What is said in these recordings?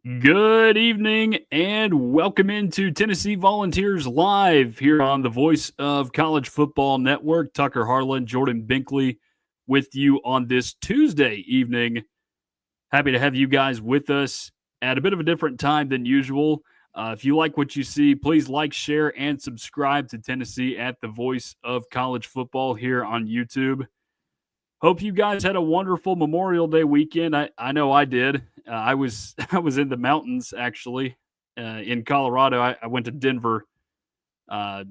Good evening and welcome into Tennessee Volunteers Live here on the Voice of College Football Network. Tucker Harlan, Jordan Binkley with you on this Tuesday evening. Happy to have you guys with us at a bit of a different time than usual. If you like what you see, please like, share, and subscribe to Tennessee at the Voice of College Football here on YouTube. Hope you guys had a wonderful Memorial Day weekend. I know I did. I was I was in the mountains actually in Colorado. I went to Denver uh,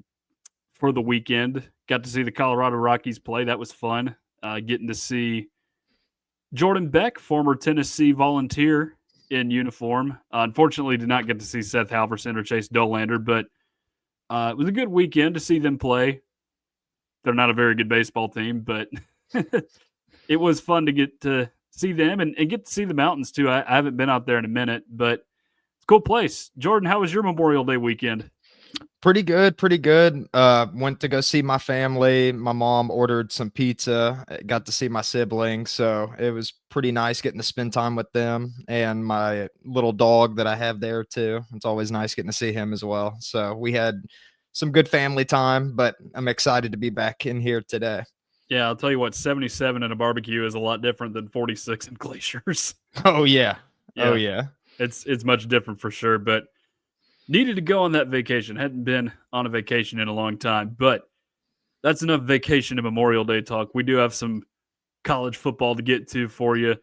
for the weekend. Got to see the Colorado Rockies play. That was fun. Getting to see Jordan Beck, former Tennessee Volunteer in uniform. Unfortunately, did not get to see Seth Halverson or Chase Dolander, but it was a good weekend to see them play. They're not a very good baseball team, but it was fun to get to see them and get to see the mountains too. I haven't been out there in a minute, but it's a cool place. Jordan, how was your Memorial Day weekend? Pretty good, pretty good. Went to go see my family. My mom ordered some pizza. Got to see my siblings, so it was pretty nice getting to spend time with them and my little dog that I have there too. It's always nice getting to see him as well. So we had some good family time, but I'm excited to be back in here today. Yeah, I'll tell you what, 77 in a barbecue is a lot different than 46 in glaciers. Oh yeah. Oh Yeah, yeah. it's much different for sure, but needed to go on that vacation. Hadn't been on a vacation in a long time, but that's enough vacation and Memorial Day talk. We do have some college football to get to for you.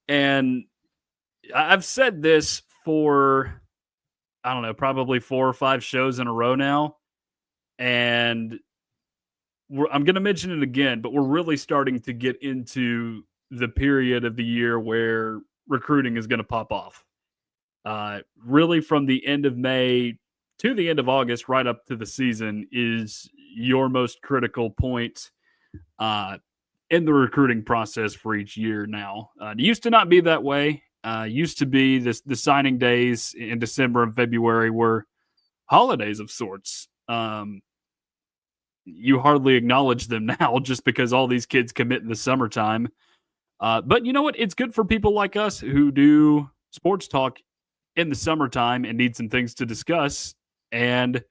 And I've said this for, I don't know, probably 4 or 5 shows in a row now. And I'm going to mention it again, but we're really starting to get into the period of the year where recruiting is going to pop off. Really, from the end of May to the end of August, right up to the season, is your most critical point in the recruiting process for each year now. It used to not be that way. Used to be the signing days in December and February were holidays of sorts. You hardly acknowledge them now just because all these kids commit in the summertime. But you know what? It's good for people like us who do sports talk in the summertime and need some things to discuss. And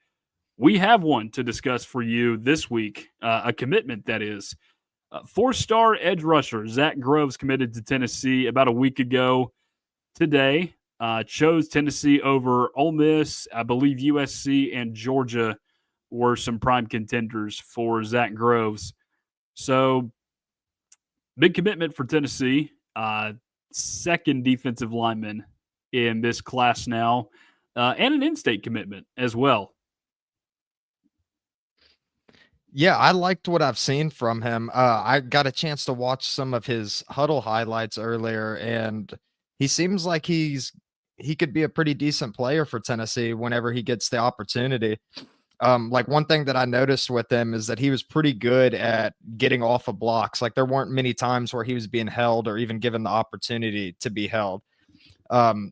we have one to discuss for you this week, a commitment that is. 4-star edge rusher Zach Groves committed to Tennessee about a week ago today. Chose Tennessee over Ole Miss, I believe USC and Georgia were some prime contenders for Zach Groves. So big commitment for Tennessee. Second defensive lineman in this class now, and an in-state commitment as well. Yeah, I liked what I've seen from him. I got a chance to watch some of his huddle highlights earlier, and he seems like he could be a pretty decent player for Tennessee whenever he gets the opportunity. Like one thing that I noticed with him is that he was pretty good at getting off of blocks. Like there weren't many times where he was being held or even given the opportunity to be held. Um,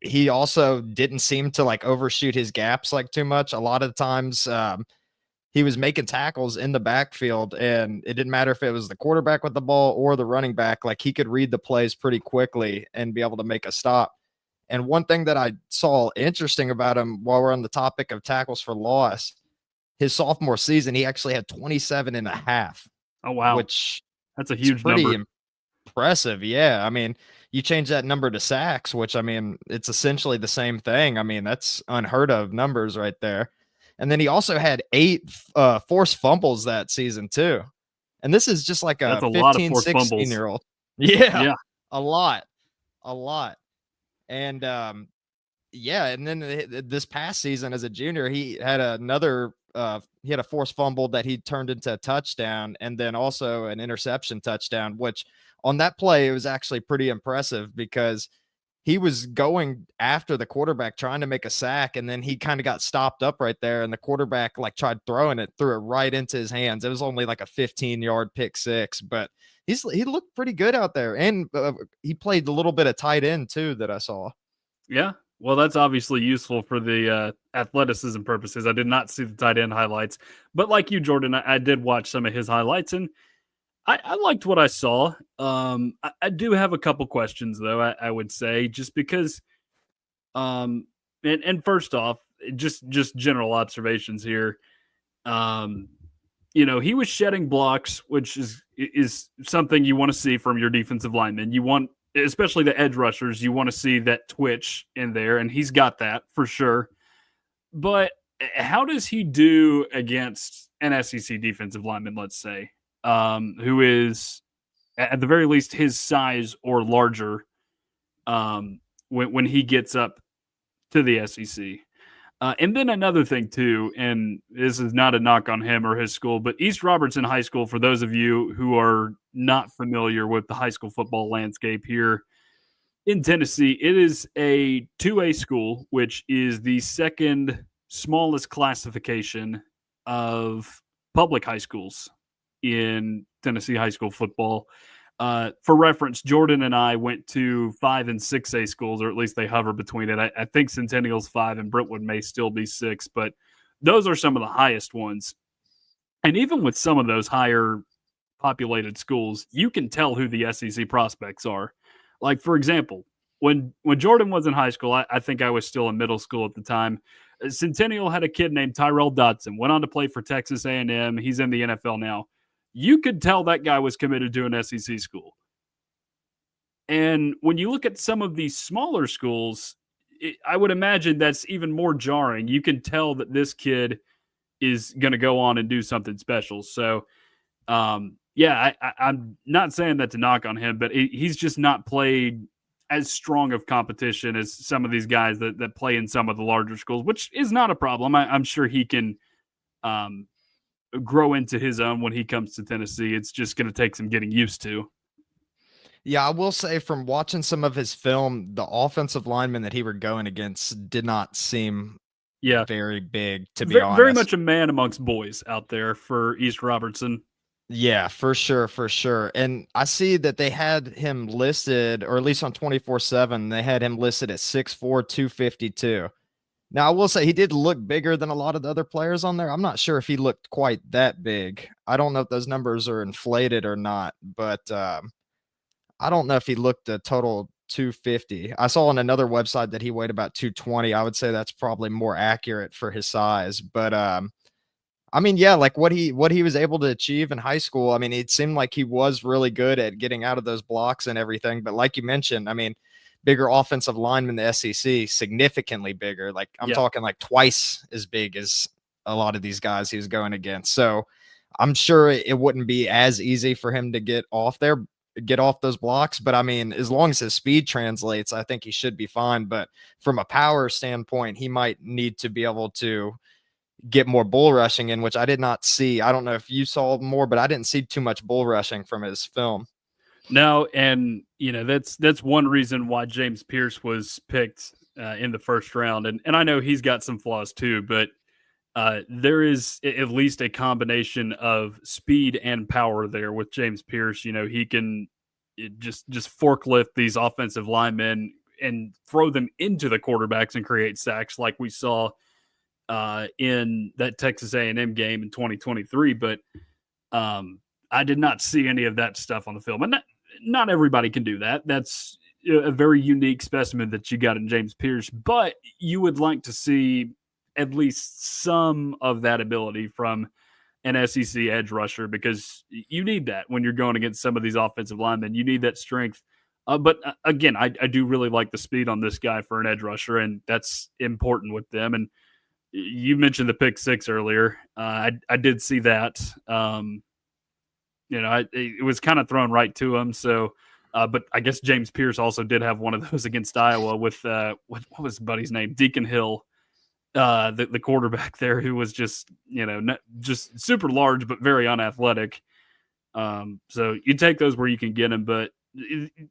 he also didn't seem to like overshoot his gaps like too much. A lot of times, he was making tackles in the backfield, and it didn't matter if it was the quarterback with the ball or the running back. Like he could read the plays pretty quickly and be able to make a stop. And one thing that I saw interesting about him while we're on the topic of tackles for loss, his sophomore season, he actually had 27 and a half, Oh, wow. which That's a is huge pretty number. impressive. Yeah. I mean, you change that number to sacks, which I mean, it's essentially the same thing. I mean, that's unheard of numbers right there. And then he also had 8 forced fumbles that season too. And this is just like That's a a lot of 15, forced 16 fumbles. year old. Yeah, Yeah. a lot, a lot. And yeah, and then this past season as a junior, he had he had a forced fumble that he turned into a touchdown, and then also an interception touchdown, which on that play it was actually pretty impressive because he was going after the quarterback trying to make a sack, and then he kind of got stopped up right there, and the quarterback like tried throwing it, threw it right into his hands. It was only like a 15-yard pick six, but he looked pretty good out there, and he played a little bit of tight end too that I saw. Yeah. Well, that's obviously useful for the athleticism purposes. I did not see the tight end highlights, but like you, Jordan, I did watch some of his highlights, and I liked what I saw. I do have a couple questions, though, I would say, just because And first off, just general observations here. Um, he was shedding blocks, which is something you want to see from your defensive linemen. You want, especially the edge rushers, you want to see that twitch in there, and he's got that for sure. But how does he do against an SEC defensive lineman, let's say, who is at the very least his size or larger, when he gets up to the SEC? And then another thing too, and this is not a knock on him or his school, but East Robertson High School, for those of you who are not familiar with the high school football landscape here in Tennessee, it is a 2A school, which is the second smallest classification of public high schools in Tennessee high school football. For reference, Jordan and I went to 5 and 6A schools, or at least they hover between it. I think Centennial's 5 and Brentwood may still be 6, but those are some of the highest ones. And even with some of those higher populated schools, you can tell who the SEC prospects are. Like, for example, when Jordan was in high school, I think I was still in middle school at the time. Centennial had a kid named Tyrell Dodson, went on to play for Texas A&M. He's in the NFL now. You could tell that guy was committed to an SEC school. And when you look at some of these smaller schools, I would imagine that's even more jarring. You can tell that this kid is going to go on and do something special. So, yeah, I'm not saying that to knock on him, but he's just not played as strong of competition as some of these guys that play in some of the larger schools, which is not a problem. I'm sure he can grow into his own when he comes to Tennessee. It's just going to take some getting used to. Yeah, I will say from watching some of his film, the offensive linemen that he were going against did not seem very big, to be honest. Very much a man amongst boys out there for East Robertson. Yeah, for sure, for sure. And I see that they had him listed, or at least on 24/7, they had him listed at 6'4", 252. Now, I will say he did look bigger than a lot of the other players on there. I'm not sure if he looked quite that big. I don't know if those numbers are inflated or not, but I don't know if he looked a total 250. I saw on another website that he weighed about 220. I would say that's probably more accurate for his size. But I mean, yeah, like what he was able to achieve in high school. I mean, it seemed like he was really good at getting out of those blocks and everything. But like you mentioned, I mean, bigger offensive lineman in the SEC, significantly bigger. Like I'm talking like twice as big as a lot of these guys he was going against. So I'm sure it wouldn't be as easy for him to get off those blocks. But I mean, as long as his speed translates, I think he should be fine. But from a power standpoint, he might need to be able to get more bull rushing in, which I did not see. I don't know if you saw more, but I didn't see too much bull rushing from his film. No, and that's one reason why James Pierce was picked in the first round, and I know he's got some flaws too, but there is at least a combination of speed and power there with James Pierce. He can just forklift these offensive linemen and throw them into the quarterbacks and create sacks like we saw in that Texas A&M game in 2023. But I did not see any of that stuff on the film, and not everybody can do that. That's a very unique specimen that you got in James Pierce, but you would like to see at least some of that ability from an SEC edge rusher, because you need that when you're going against some of these offensive linemen. You need that strength. But again, I do really like the speed on this guy for an edge rusher, and that's important with them. And you mentioned the pick six earlier. I did see that. It was kind of thrown right to him. So, but I guess James Pierce also did have one of those against Iowa with what was buddy's name? Deacon Hill, the quarterback there, who was just just super large but very unathletic. So you take those where you can get them, but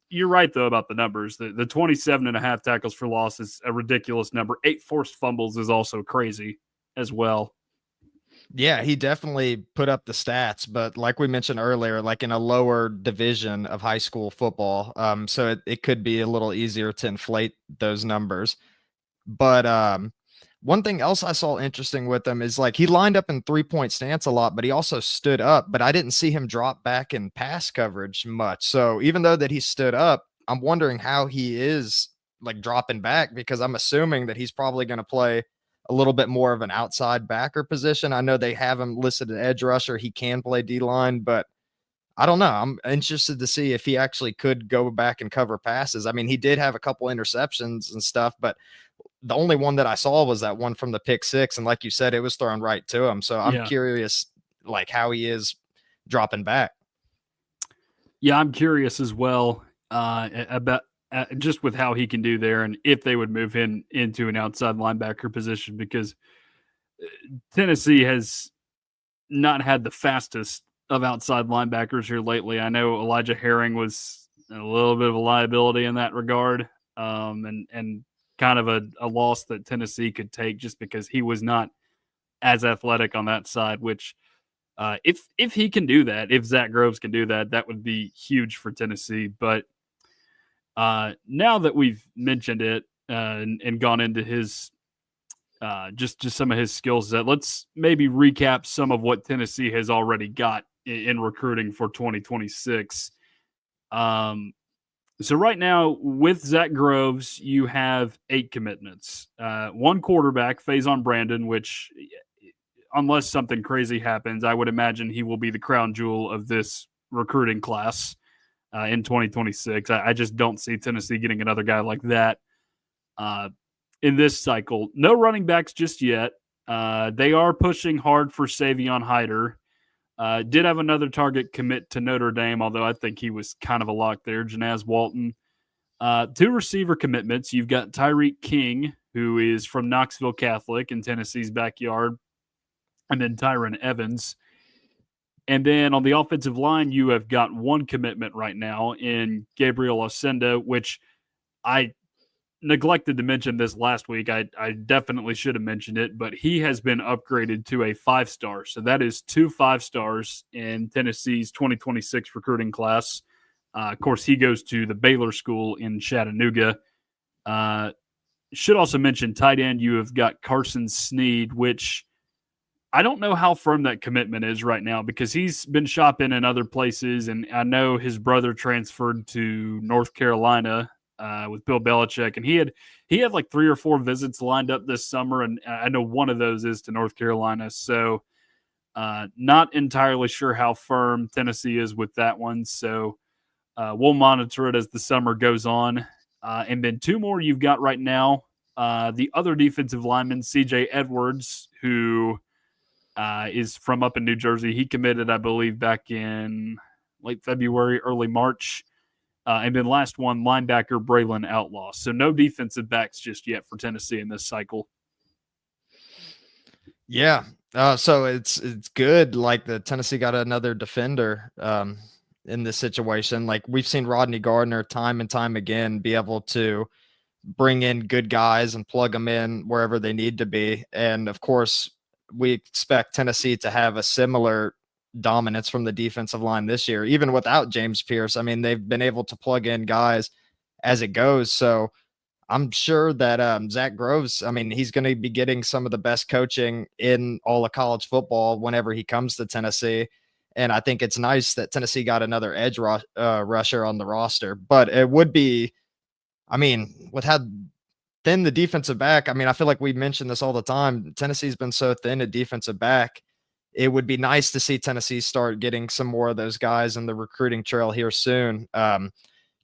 you're right though about the numbers. The 27.5 tackles for loss is a ridiculous number. 8 forced fumbles is also crazy as well. Yeah, he definitely put up the stats, but like we mentioned earlier, like in a lower division of high school football, so it could be a little easier to inflate those numbers. But one thing else I saw interesting with him is like he lined up in 3-point stance a lot, but he also stood up, but I didn't see him drop back in pass coverage much. So even though that he stood up, I'm wondering how he is like dropping back, because I'm assuming that he's probably going to play a little bit more of an outside backer position. I know they have him listed as edge rusher. He can play D-line, but I don't know. I'm interested to see if he actually could go back and cover passes. I mean, he did have a couple interceptions and stuff, but the only one that I saw was that one from the pick six. And like you said, it was thrown right to him. So I'm curious, like, how he is dropping back. Yeah, I'm curious as well about just with how he can do there, and if they would move him into an outside linebacker position, because Tennessee has not had the fastest of outside linebackers here lately. I know Elijah Herring was a little bit of a liability in that regard, and kind of a loss that Tennessee could take just because he was not as athletic on that side. Which, if he can do that, if Zach Groves can do that, that would be huge for Tennessee. But now that we've mentioned it and gone into his just some of his skill set, let's maybe recap some of what Tennessee has already got in recruiting for 2026. So right now with Zach Groves, you have 8 commitments. One quarterback, Faison Brandon, which unless something crazy happens, I would imagine he will be the crown jewel of this recruiting class in 2026. I just don't see Tennessee getting another guy like that in this cycle. No running backs just yet. They are pushing hard for Savion Hyder. Did have another target commit to Notre Dame, although I think he was kind of a lock there, Janaz Walton. 2 receiver commitments. You've got Tyreek King, who is from Knoxville Catholic in Tennessee's backyard, and then Tyron Evans. And then on the offensive line, you have got 1 commitment right now in Gabriel Osenda, which I neglected to mention this last week. I definitely should have mentioned it, but he has been upgraded to a 5-star. So that is 2 5-stars in Tennessee's 2026 recruiting class. Of course, he goes to the Baylor School in Chattanooga. Should also mention tight end, you have got Carson Sneed, which I don't know how firm that commitment is right now because he's been shopping in other places, and I know his brother transferred to North Carolina with Bill Belichick, and he had like 3 or 4 visits lined up this summer, and I know one of those is to North Carolina. So not entirely sure how firm Tennessee is with that one. So we'll monitor it as the summer goes on. And then 2 more you've got right now. The other defensive lineman, C.J. Edwards, who is from up in New Jersey. He committed, I believe, back in late February, early March. And then last one, linebacker Braylon Outlaw. So no defensive backs just yet for Tennessee in this cycle. Yeah. So it's good. Like the Tennessee got another defender in this situation. Like we've seen Rodney Gardner time and time again be able to bring in good guys and plug them in wherever they need to be. And of course, we expect Tennessee to have a similar dominance from the defensive line this year, even without James Pierce. I mean, they've been able to plug in guys as it goes. So I'm sure that Zach Groves, I mean, he's going to be getting some of the best coaching in all of college football whenever he comes to Tennessee. And I think it's nice that Tennessee got another edge rusher on the roster. But it would be, I mean, with how thin the defensive back, I mean, I feel like we mention this all the time. Tennessee's been so thin at defensive back. It would be nice to see Tennessee start getting some more of those guys in the recruiting trail here soon,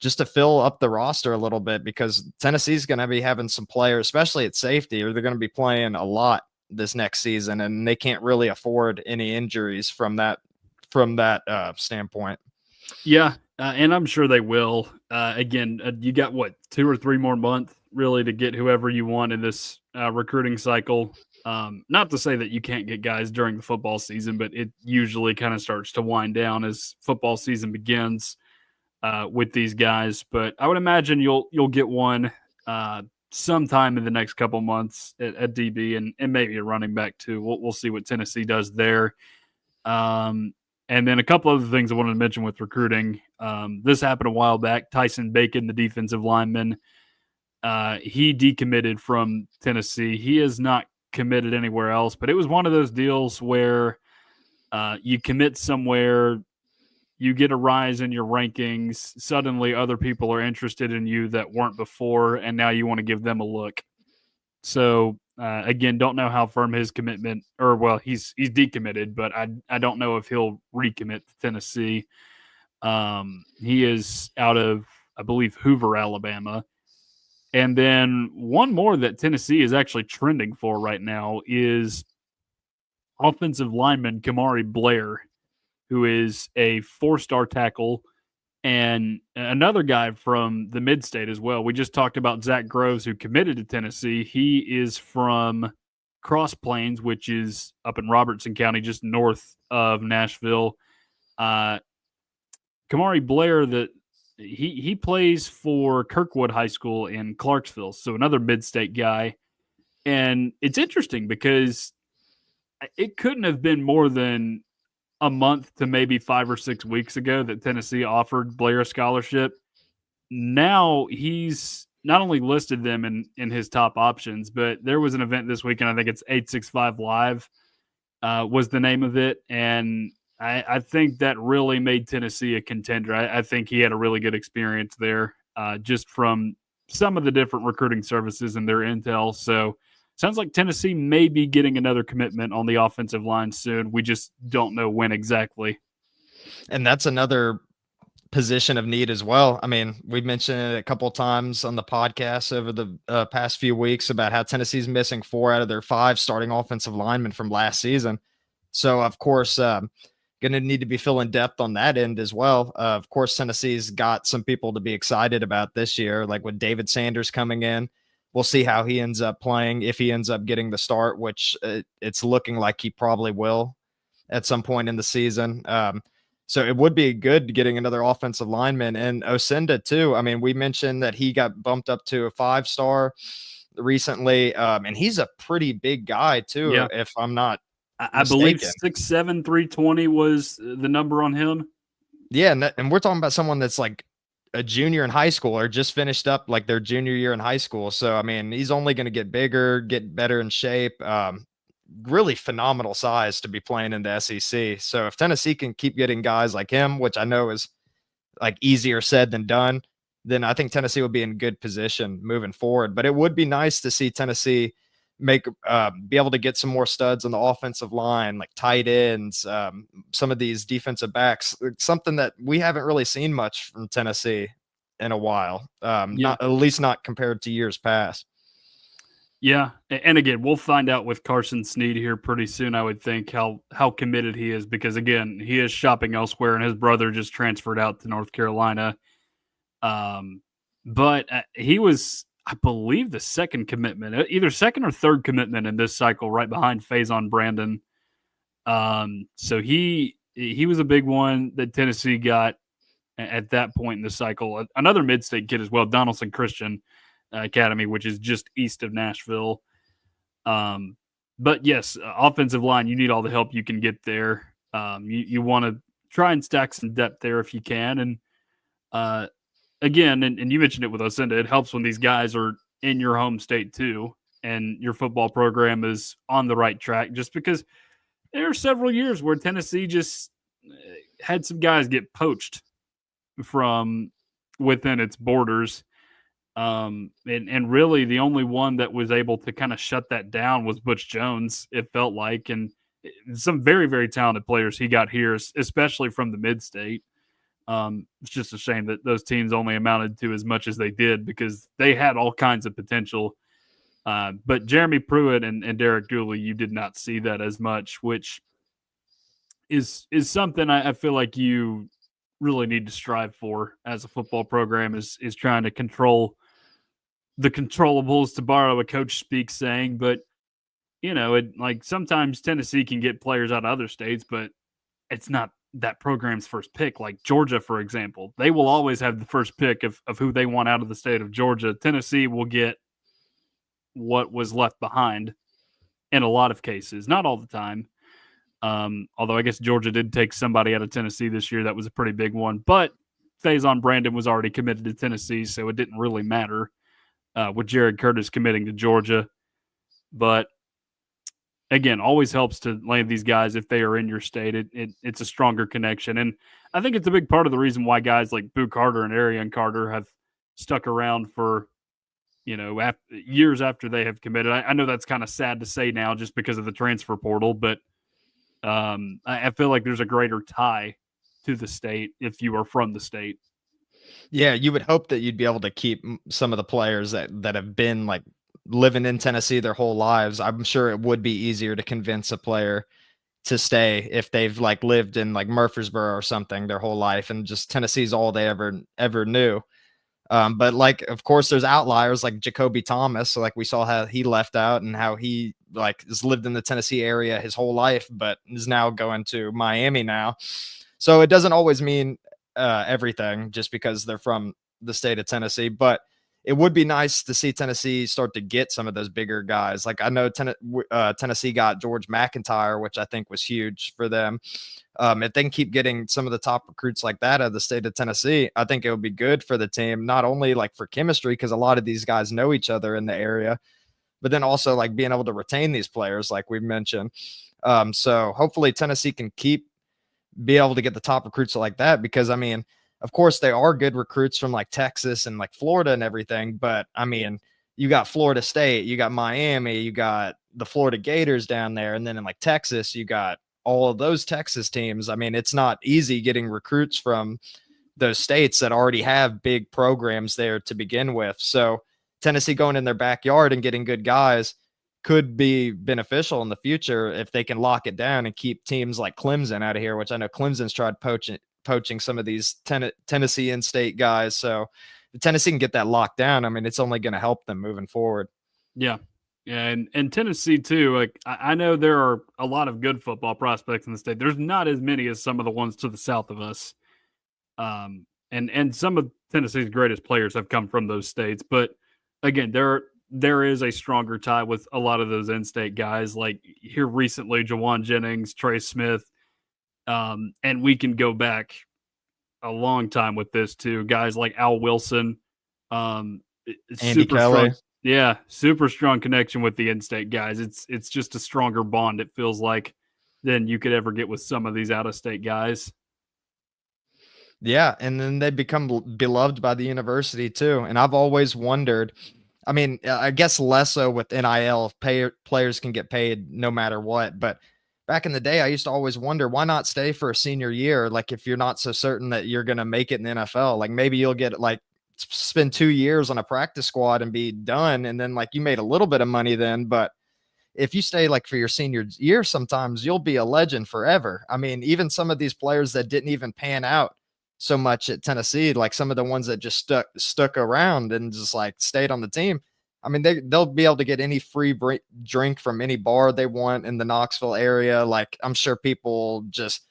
just to fill up the roster a little bit, because Tennessee's going to be having some players, especially at safety, or they're going to be playing a lot this next season, and they can't really afford any injuries from that standpoint. Yeah, and I'm sure they will. Again, you got, 2 or 3 more months really to get whoever you want in this recruiting cycle. Not to say that you can't get guys during the football season, but it usually kind of starts to wind down as football season begins with these guys. But I would imagine you'll get one sometime in the next couple months at DB and maybe a running back too. We'll see what Tennessee does there. And then a couple other things I wanted to mention with recruiting. This happened a while back. Tyson Bacon, the defensive lineman, he decommitted from Tennessee. He is not committed anywhere else, but it was one of those deals where you commit somewhere, you get a rise in your rankings. Suddenly, other people are interested in you that weren't before, and now you want to give them a look. So again, don't know how firm his commitment, or well, he's decommitted, but I don't know if he'll recommit to Tennessee. He is out of, I believe, Hoover, Alabama. And then one more that Tennessee is actually trending for right now is offensive lineman Kamari Blair, who is a 4-star tackle, and another guy from the mid-state as well. We just talked about Zach Groves, who committed to Tennessee. He is from Cross Plains, which is up in Robertson County, just north of Nashville. Kamari Blair, he plays for Kirkwood High School in Clarksville, so another mid-state guy. And it's interesting because it couldn't have been more than a month to maybe 5 or 6 weeks ago that Tennessee offered Blair a scholarship. Now he's not only listed them in his top options, but there was an event this weekend. I think it's 865 Live was the name of it. And I think that really made Tennessee a contender. I think he had a really good experience there just from some of the different recruiting services and their intel. So sounds like Tennessee may be getting another commitment on the offensive line soon. We just don't know when exactly. And that's another position of need as well. I mean, we've mentioned it a couple of times on the podcast over the past few weeks about how Tennessee's missing 4 out of their 5 starting offensive linemen from last season. So, of course, going to need to be filling depth on that end as well. Of course, Tennessee's got some people to be excited about this year, like with David Sanders coming in. We'll see how he ends up playing, if he ends up getting the start, which it's looking like he probably will at some point in the season. So it would be good getting another offensive lineman. And Osenda, too. I mean, we mentioned that he got bumped up to a 5-star recently, and he's a pretty big guy, too, Yeah. if I'm not I believe 6'7", 320 was the number on him. Yeah, and we're talking about someone that's like a junior in high school or just finished up like their junior year in high school. So, I mean, he's only going to get bigger, get better in shape. Really phenomenal size to be playing in the SEC. So if Tennessee can keep getting guys like him, which I know is like easier said than done, then I think Tennessee will be in good position moving forward. But it would be nice to see Tennessee be able to get some more studs on the offensive line, like tight ends, some of these defensive backs, something that we haven't really seen much from Tennessee in a while. Not at least not compared to years past. Yeah, and again, we'll find out with Carson Snead here pretty soon, I would think, how committed he is, because again, he is shopping elsewhere, and his brother just transferred out to North Carolina. But he was, I believe, the second commitment, either second or third commitment in this cycle, right behind Faison Brandon. So he was a big one that Tennessee got at that point in the cycle. Another mid-state kid as well, Donaldson Christian Academy, which is just east of Nashville. But yes, offensive line, you need all the help you can get there. You want to try and stack some depth there if you can. And again, and you mentioned it with Osenda, it helps when these guys are in your home state too, and your football program is on the right track, just because there are several years where Tennessee just had some guys get poached from within its borders. And really the only one that was able to kind of shut that down was Butch Jones, it felt like, and some very, very talented players he got here, especially from the mid-state. It's just a shame that those teams only amounted to as much as they did, because they had all kinds of potential. But Jeremy Pruitt and Derek Dooley, you did not see that as much, which is something I feel like you really need to strive for as a football program, is trying to control the controllables, to borrow a Coach Speak saying. But like sometimes Tennessee can get players out of other states, but it's not that program's first pick. Like Georgia, for example, they will always have the first pick of who they want out of the state of Georgia. Tennessee will get what was left behind in a lot of cases, not all the time. Although I guess Georgia did take somebody out of Tennessee this year. That was a pretty big one, but Faison Brandon was already committed to Tennessee, so it didn't really matter with Jared Curtis committing to Georgia. But again, always helps to land these guys if they are in your state. It's a stronger connection. And I think it's a big part of the reason why guys like Boo Carter and Arian Carter have stuck around for, years after they have committed. I know that's kind of sad to say now just because of the transfer portal, but I feel like there's a greater tie to the state if you are from the state. Yeah, you would hope that you'd be able to keep some of the players that have been like living in Tennessee their whole lives. I'm sure it would be easier to convince a player to stay if they've like lived in like Murfreesboro or something their whole life and just Tennessee's all they ever knew. But like, of course, there's outliers like Jacoby Thomas. So like we saw how he left out and how he like has lived in the Tennessee area his whole life, but is now going to Miami now. So it doesn't always mean everything just because they're from the state of Tennessee. But it would be nice to see Tennessee start to get some of those bigger guys. Like I know Tennessee got George McIntyre, which I think was huge for them. If they can keep getting some of the top recruits like that out of the state of Tennessee, I think it would be good for the team, not only like for chemistry, because a lot of these guys know each other in the area, but then also like being able to retain these players, like we mentioned. So hopefully Tennessee can be able to get the top recruits like that, because I mean, of course they are good recruits from like Texas and like Florida and everything, but I mean, you got Florida State, you got Miami, you got the Florida Gators down there, and then in like Texas, you got all of those Texas teams. I mean, it's not easy getting recruits from those states that already have big programs there to begin with. So Tennessee going in their backyard and getting good guys could be beneficial in the future if they can lock it down and keep teams like Clemson out of here, which I know Clemson's tried poaching some of these Tennessee in-state guys. So if Tennessee can get that locked down, I mean, it's only going to help them moving forward. Yeah. Yeah, and Tennessee too. Like I know there are a lot of good football prospects in the state. There's not as many as some of the ones to the south of us. And some of Tennessee's greatest players have come from those states. But again, there is a stronger tie with a lot of those in-state guys. Like here recently, Jawan Jennings, Trey Smith, and we can go back a long time with this too. Guys like Al Wilson, Andy super Kelly. strong. Yeah, super strong connection with the in-state guys. It's just a stronger bond, it feels like, than you could ever get with some of these out-of-state guys. Yeah, and then they become beloved by the university too. And I've always wondered, I mean, I guess less so with NIL, players can get paid no matter what. But back in the day, I used to always wonder, why not stay for a senior year? Like if you're not so certain that you're going to make it in the NFL, like maybe you'll get like spend 2 years on a practice squad and be done. And then like you made a little bit of money then, but if you stay like for your senior year, sometimes you'll be a legend forever. I mean, even some of these players that didn't even pan out so much at Tennessee, like some of the ones that just stuck around and just like stayed on the team. I mean, they'll be able to get any free drink from any bar they want in the Knoxville area. Like I'm sure people just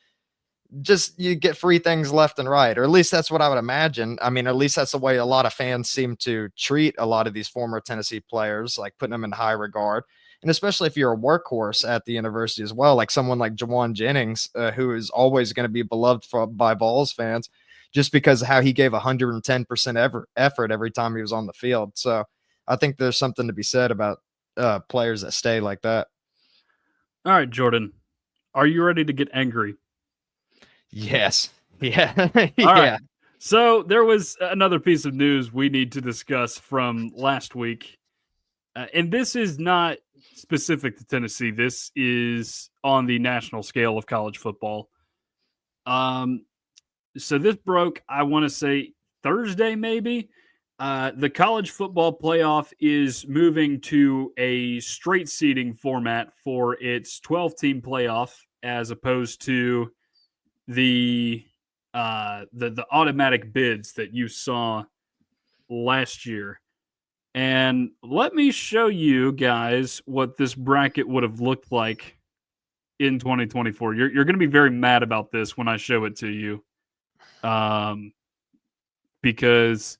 you get free things left and right, or at least that's what I would imagine. I mean, at least that's the way a lot of fans seem to treat a lot of these former Tennessee players, like putting them in high regard. And especially if you're a workhorse at the university as well, like someone like Jawan Jennings, who is always going to be beloved by Vols fans just because of how he gave 110% effort every time he was on the field. So I think there's something to be said about players that stay like that. All right, Jordan, are you ready to get angry? Yes. Yeah. All right. So there was another piece of news we need to discuss from last week. And this is not specific to Tennessee. This is on the national scale of college football. So this broke, I want to say Thursday, maybe. The college football playoff is moving to a straight seeding format for its 12-team playoff, as opposed to the automatic bids that you saw last year. And let me show you guys what this bracket would have looked like in 2024. You're going to be very mad about this when I show it to you, because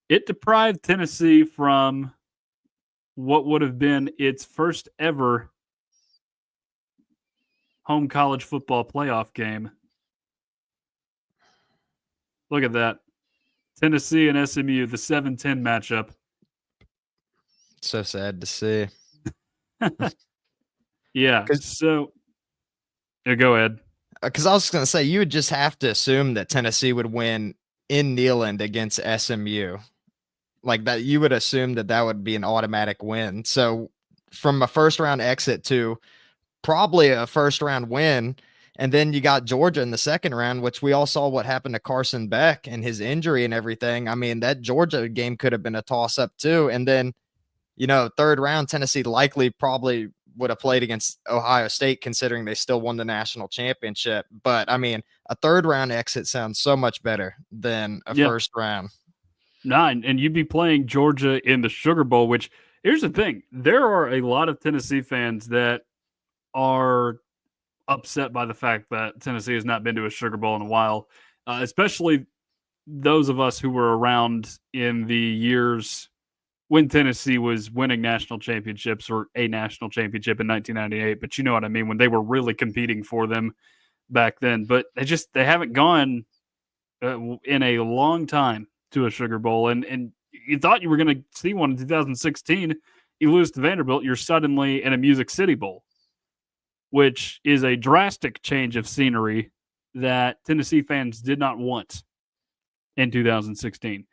it deprived Tennessee from what would have been its first ever home college football playoff game. Look at that. Tennessee and SMU, the 7-10 matchup. So sad to see. Yeah. So go ahead. Because I was going to say, you would just have to assume that Tennessee would win in Neyland against SMU. Like that, you would assume that that would be an automatic win. So from a first round exit to probably a first round win, and then you got Georgia in the second round, which we all saw what happened to Carson Beck and his injury and everything. I mean, that Georgia game could have been a toss up too. And then, third round, Tennessee probably would have played against Ohio State, considering they still won the national championship. But I mean, a third round exit sounds so much better than a first round. And you'd be playing Georgia in the Sugar Bowl, which here's the thing. There are a lot of Tennessee fans that are upset by the fact that Tennessee has not been to a Sugar Bowl in a while, especially those of us who were around in the years when Tennessee was winning national championships or a national championship in 1998. But you know what I mean, when they were really competing for them back then. But they haven't gone in a long time to a Sugar Bowl. And you thought you were going to see one in 2016. You lose to Vanderbilt, you're suddenly in a Music City Bowl, which is a drastic change of scenery that Tennessee fans did not want in 2016.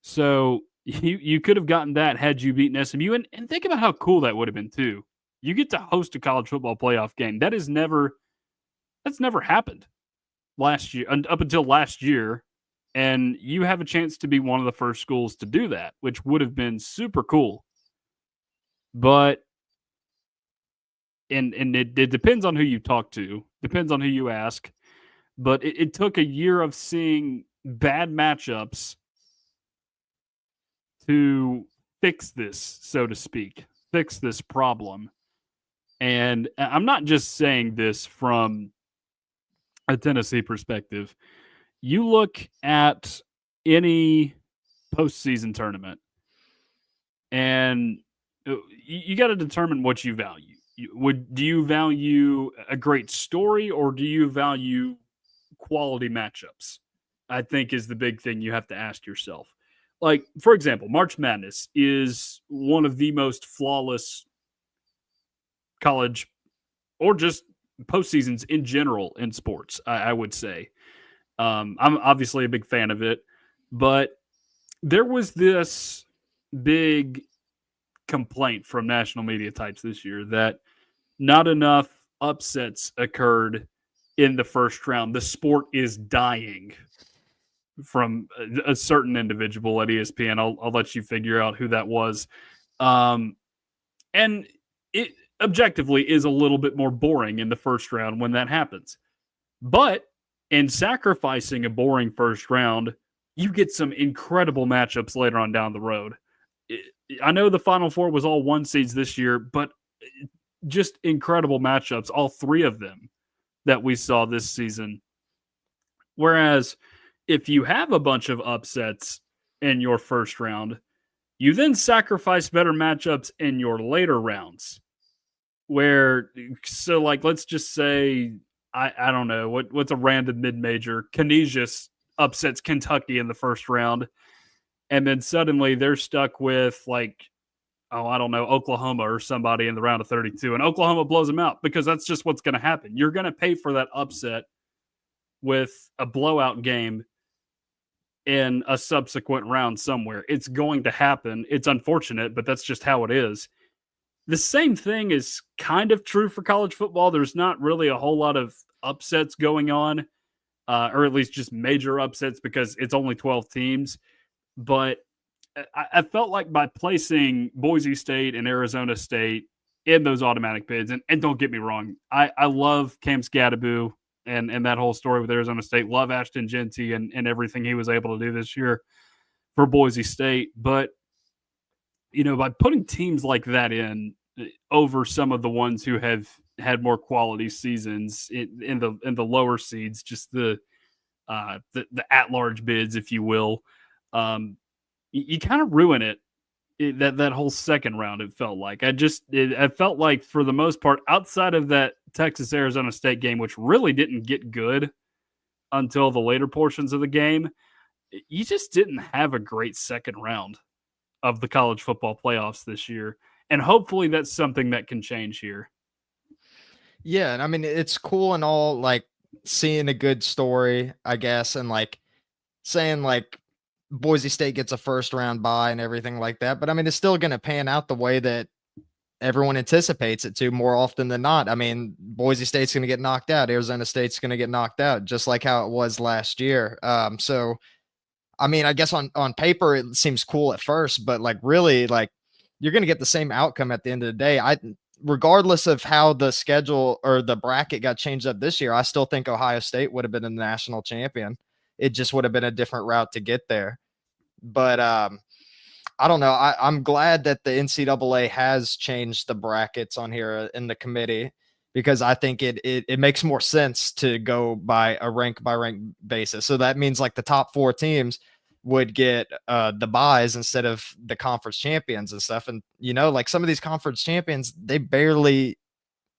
So you could have gotten that had you beaten SMU. And think about how cool that would have been, too. You get to host a college football playoff game. That's never happened last year, up until last year. And you have a chance to be one of the first schools to do that, which would have been super cool. But and it depends on who you talk to, depends on who you ask. But it took a year of seeing bad matchups to fix this, so to speak, fix this problem. And I'm not just saying this from a Tennessee perspective. You look at any postseason tournament, and you got to determine what you value. Do you value a great story, or do you value quality matchups? I think is the big thing you have to ask yourself. Like, for example, March Madness is one of the most flawless college or just postseasons in general in sports, I would say. I'm obviously a big fan of it, but there was this big complaint from national media types this year that not enough upsets occurred in the first round. The sport is dying, from a certain individual at ESPN. I'll let you figure out who that was. And it objectively is a little bit more boring in the first round when that happens. But in sacrificing a boring first round, you get some incredible matchups later on down the road. I know the Final Four was all one seeds this year, but just incredible matchups, all three of them that we saw this season. Whereas if you have a bunch of upsets in your first round, you then sacrifice better matchups in your later rounds. Let's just say, I don't know, what's a random mid-major? Canisius upsets Kentucky in the first round, and then suddenly they're stuck with, Oklahoma or somebody in the round of 32, and Oklahoma blows them out, because that's just what's going to happen. You're going to pay for that upset with a blowout game in a subsequent round somewhere. It's going to happen. It's unfortunate, but that's just how it is. The same thing is kind of true for college football. There's not really a whole lot of upsets going on, or at least just major upsets, because it's only 12 teams. But I felt like by placing Boise State and Arizona State in those automatic bids, and don't get me wrong, I love Cam Scadaboo and that whole story with Arizona State. Love Ashton Genty and everything he was able to do this year for Boise State. But, by putting teams like that in over some of the ones who have had more quality seasons in the lower seeds, just the at-large bids, if you will, you kind of ruin it. That whole second round, it felt like. I felt like, for the most part, outside of that Texas-Arizona State game, which really didn't get good until the later portions of the game, you just didn't have a great second round of the college football playoffs this year. And hopefully that's something that can change here. Yeah, and I mean it's cool and all, like seeing a good story, I guess, and like saying like Boise State gets a first round bye and everything like that. But I mean, it's still going to pan out the way that everyone anticipates it to more often than not. I mean, Boise State's going to get knocked out. Arizona State's going to get knocked out, just like how it was last year. So I mean, I guess on paper it seems cool at first, but like really, like you're going to get the same outcome at the end of the day. Regardless of how the schedule or the bracket got changed up this year, I still think Ohio State would have been the national champion. It just would have been a different route to get there. But I don't know. I'm glad that the NCAA has changed the brackets on here in the committee, because I think it makes more sense to go by a rank by rank basis. So that means like the top 4 teams would get the buys instead of the conference champions and stuff. And like some of these conference champions, they barely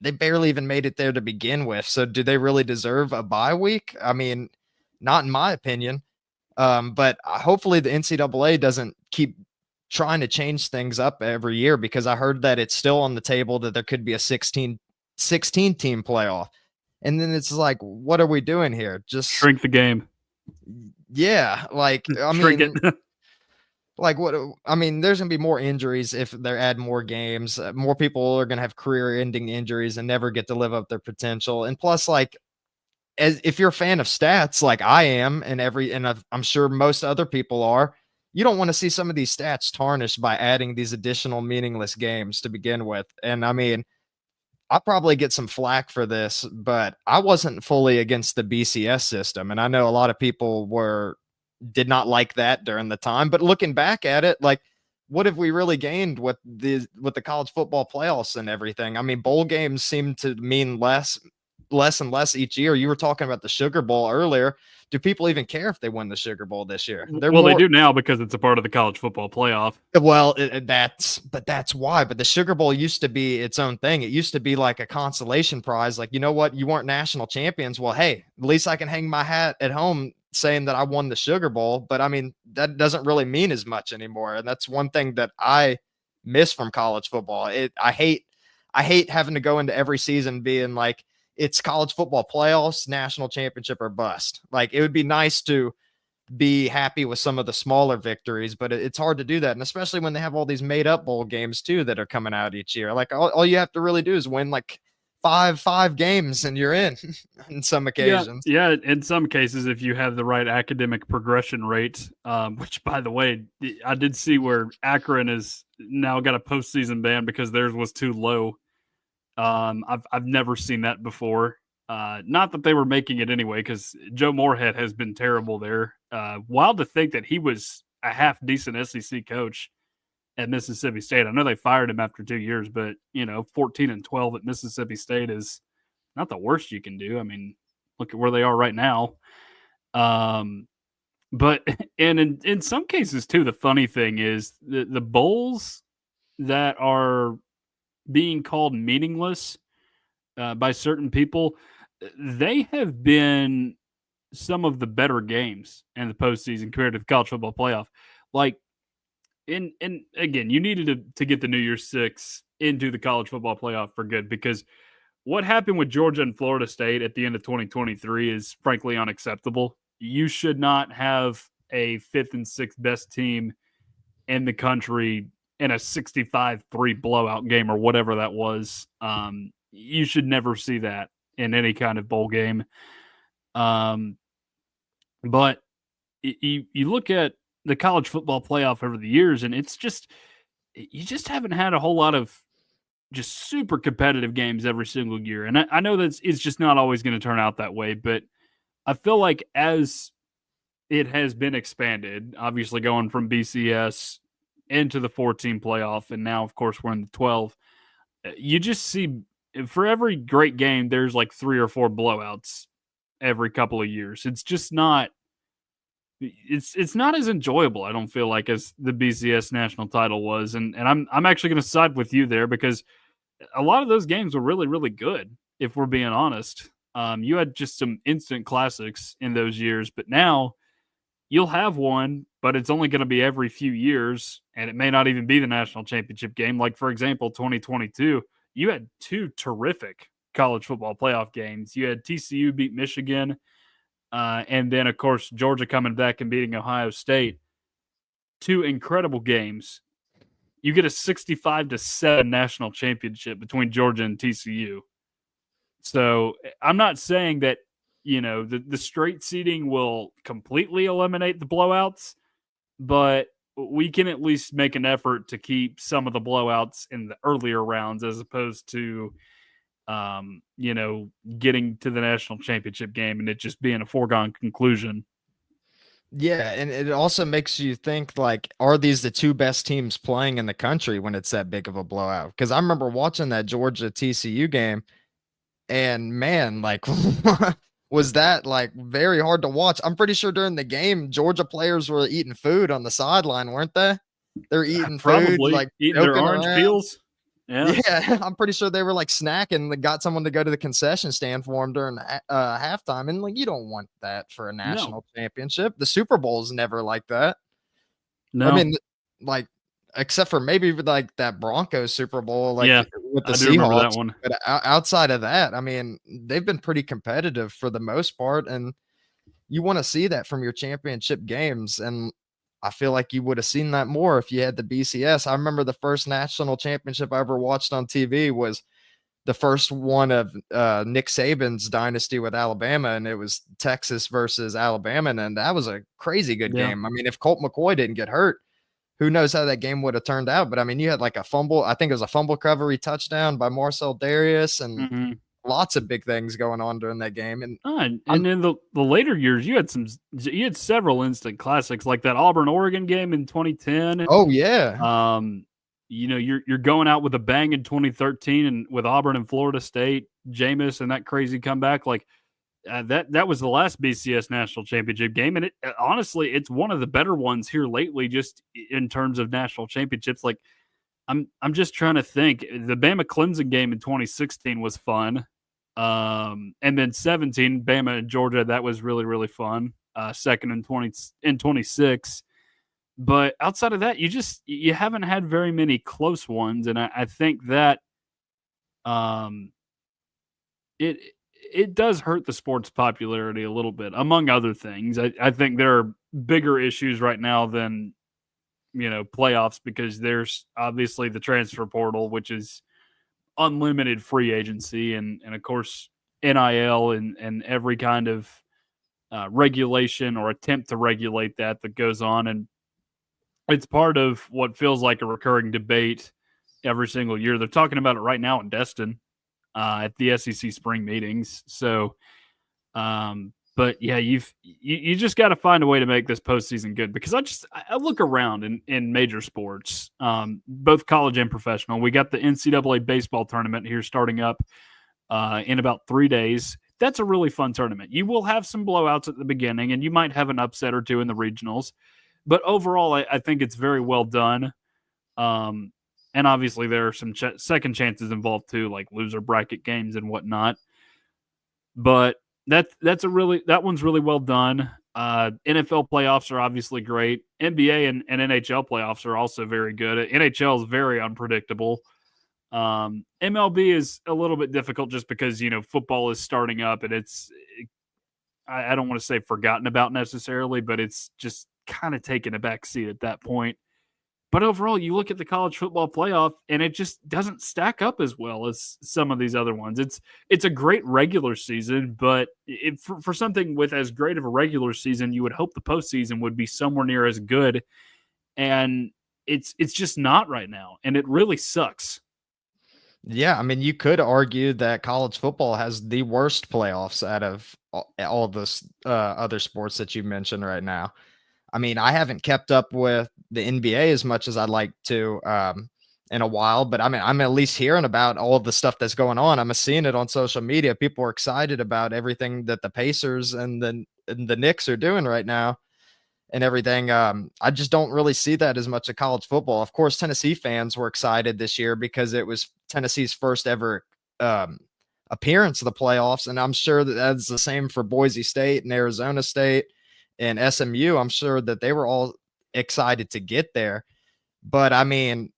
even made it there to begin with. So do they really deserve a bye week? I mean, not in my opinion. But hopefully the NCAA doesn't keep trying to change things up every year, because I heard that it's still on the table that there could be a 16 team playoff. And then it's like, what are we doing here? Just Shrink the game. yeah, like I Shrink mean, it. like what I mean, there's gonna be more injuries if they add more games. More people are gonna have career-ending injuries and never get to live up their potential. And plus, like as if you're a fan of stats like I am, and I'm sure most other people are, you don't want to see some of these stats tarnished by adding these additional meaningless games to begin with. And I mean, I'll probably get some flack for this, but I wasn't fully against the BCS system, and I know a lot of people did not like that during the time. But looking back at it, like what have we really gained with the college football playoffs and everything? I mean, bowl games seem to mean less and less each year. You were talking about the Sugar Bowl earlier. Do people even care if they win the Sugar Bowl this year? They're Well, they more do now because it's a part of the college football playoff. well, that's why. But the Sugar Bowl used to be its own thing. It used to be like a consolation prize. Like, you know what? You weren't national champions. Well, hey, at least I can hang my hat at home saying that I won the Sugar Bowl. But I mean, that doesn't really mean as much anymore. And that's one thing that I miss from college football. I hate having to go into every season being like, it's college football playoffs, national championship or bust. Like it would be nice to be happy with some of the smaller victories, but it's hard to do that. And especially when they have all these made up bowl games too that are coming out each year. Like all you have to really do is win like five games and you're in on some occasions. Yeah. In some cases, if you have the right academic progression rate, which by the way, I did see where Akron is now got a postseason ban because theirs was too low. I've never seen that before. Not that they were making it anyway, because Joe Moorhead has been terrible there. Wild to think that he was a half decent SEC coach at Mississippi State. I know they fired him after 2 years, but 14-12 at Mississippi State is not the worst you can do. I mean, look at where they are right now. But and in some cases too, the funny thing is the bowls that are being called meaningless by certain people, they have been some of the better games in the postseason compared to the college football playoff. Like, and again, you needed to get the New Year's Six into the college football playoff for good, because what happened with Georgia and Florida State at the end of 2023 is frankly unacceptable. You should not have a fifth and sixth best team in the country in a 65-3 blowout game or whatever that was. You should never see that in any kind of bowl game. But you look at the college football playoff over the years, and it's just, you just haven't had a whole lot of just super competitive games every single year. And I know that it's just not always going to turn out that way, but I feel like as it has been expanded, obviously going from BCS into the 14 playoff, and now, of course, we're in the 12, you just see for every great game, there's like 3 or 4 blowouts every couple of years. It's just not, it's not as enjoyable, I don't feel like, as the BCS national title was. And I'm actually going to side with you there, because a lot of those games were really, really good, if we're being honest. You had just some instant classics in those years, but now you'll have one, but it's only going to be every few years, and it may not even be the national championship game. Like, for example, 2022, you had 2 terrific college football playoff games. You had TCU beat Michigan, and then, of course, Georgia coming back and beating Ohio State. Two incredible games. You get a 65-7 national championship between Georgia and TCU. So I'm not saying that, the straight seeding will completely eliminate the blowouts, but we can at least make an effort to keep some of the blowouts in the earlier rounds as opposed to, getting to the national championship game and it just being a foregone conclusion. Yeah, and it also makes you think, like, are these the two best teams playing in the country when it's that big of a blowout? Because I remember watching that Georgia TCU game, and man, like, was that like very hard to watch? I'm pretty sure during the game, Georgia players were eating food on the sideline, weren't they? They're eating food, Probably like eating their joking orange around. peels. Yeah. Yeah, I'm pretty sure they were like snacking. They got someone to go to the concession stand for them during halftime, and like you don't want that for a No. national championship. The Super Bowl is never like that. I No. mean, like except for maybe like that Broncos Super Bowl, like Yeah, with the I do remember that Seahawks. one. But outside of that, I mean, they've been pretty competitive for the most part, and you want to see that from your championship games. And I feel like you would have seen that more if you had the BCS. I remember the first national championship I ever watched on TV was the first one of Nick Saban's dynasty with Alabama, and it was Texas versus Alabama, and that was a crazy good Yeah. game. I mean, if Colt McCoy didn't get hurt, who knows how that game would have turned out? But I mean, you had like a fumble. I think it was a fumble recovery touchdown by Marcel Darius, and Mm-hmm. lots of big things going on during that game. And And I'm in the later years, you had several instant classics like that Auburn Oregon game in 2010. oh yeah, You're going out with a bang in 2013 and with Auburn and Florida State, Jameis and that crazy comeback. Like that was the last BCS national championship game, and honestly, it's one of the better ones here lately, just in terms of national championships. Like I'm just trying to think. The Bama Clemson game in 2016 was fun. And then 17, Bama and Georgia, that was really, really fun. Second and 26. But outside of that, you haven't had very many close ones. And I think that um it does hurt the sport's popularity a little bit, among other things. I think there are bigger issues right now than playoffs, because there's obviously the transfer portal, which is unlimited free agency, and of course NIL and every kind of regulation or attempt to regulate that goes on, and it's part of what feels like a recurring debate every single year. They're talking about it right now in Destin at the SEC spring meetings. So, but yeah, you just got to find a way to make this postseason good, because I look around in major sports, both college and professional. We got the NCAA baseball tournament here starting up in about 3 days. That's a really fun tournament. You will have some blowouts at the beginning, and you might have an upset or two in the regionals. But overall, I think it's very well done. And obviously, there are some second chances involved too, like loser bracket games and whatnot. But that one's really well done. NFL playoffs are obviously great. NBA and NHL playoffs are also very good. NHL is very unpredictable. MLB is a little bit difficult just because football is starting up, and I don't want to say forgotten about necessarily, but it's just kind of taking a back seat at that point. But overall, you look at the college football playoff, and it just doesn't stack up as well as some of these other ones. It's a great regular season, but for something with as great of a regular season, you would hope the postseason would be somewhere near as good, and it's just not right now, and it really sucks. yeah. I mean, you could argue that college football has the worst playoffs out of all the other sports that you mentioned right now. I mean, I haven't kept up with the NBA as much as I'd like to in a while, but I mean, I'm at least hearing about all of the stuff that's going on. I'm seeing it on social media. People are excited about everything that the Pacers and the Knicks are doing right now and everything. I just don't really see that as much of college football. Of course, Tennessee fans were excited this year because it was Tennessee's first ever appearance of the playoffs, and I'm sure that that's the same for Boise State and Arizona State and SMU. I'm sure that they were all excited to get there. But I mean,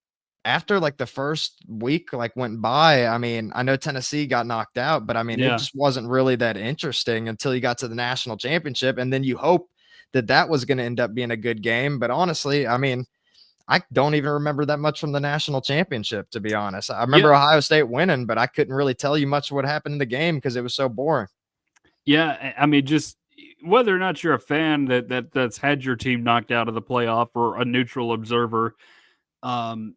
after like the first week like went by, I mean, I know Tennessee got knocked out, but I mean, it Yeah. just wasn't really that interesting until you got to the national championship. And then you hope that that was going to end up being a good game. But honestly, I mean, I don't even remember that much from the national championship, to be honest. I remember Yeah. Ohio State winning, but I couldn't really tell you much of what happened in the game because it was so boring. Yeah. I mean, just whether or not you're a fan that's had your team knocked out of the playoff or a neutral observer, um,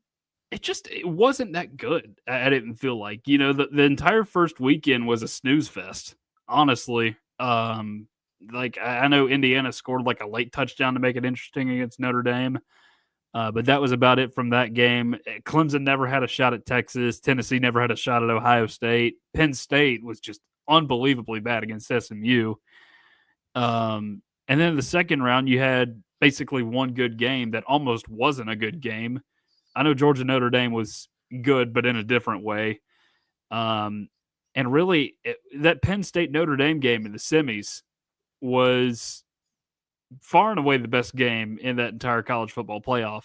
it wasn't that good. I didn't feel like, the entire first weekend was a snooze fest, honestly. Like I know Indiana scored like a late touchdown to make it interesting against Notre Dame. But that was about it from that game. Clemson never had a shot at Texas. Tennessee never had a shot at Ohio State. Penn State was just unbelievably bad against SMU. And then in the second round, you had basically one good game that almost wasn't a good game. I know Georgia Notre Dame was good, but in a different way. And really, that Penn State Notre Dame game in the semis was far and away the best game in that entire college football playoff,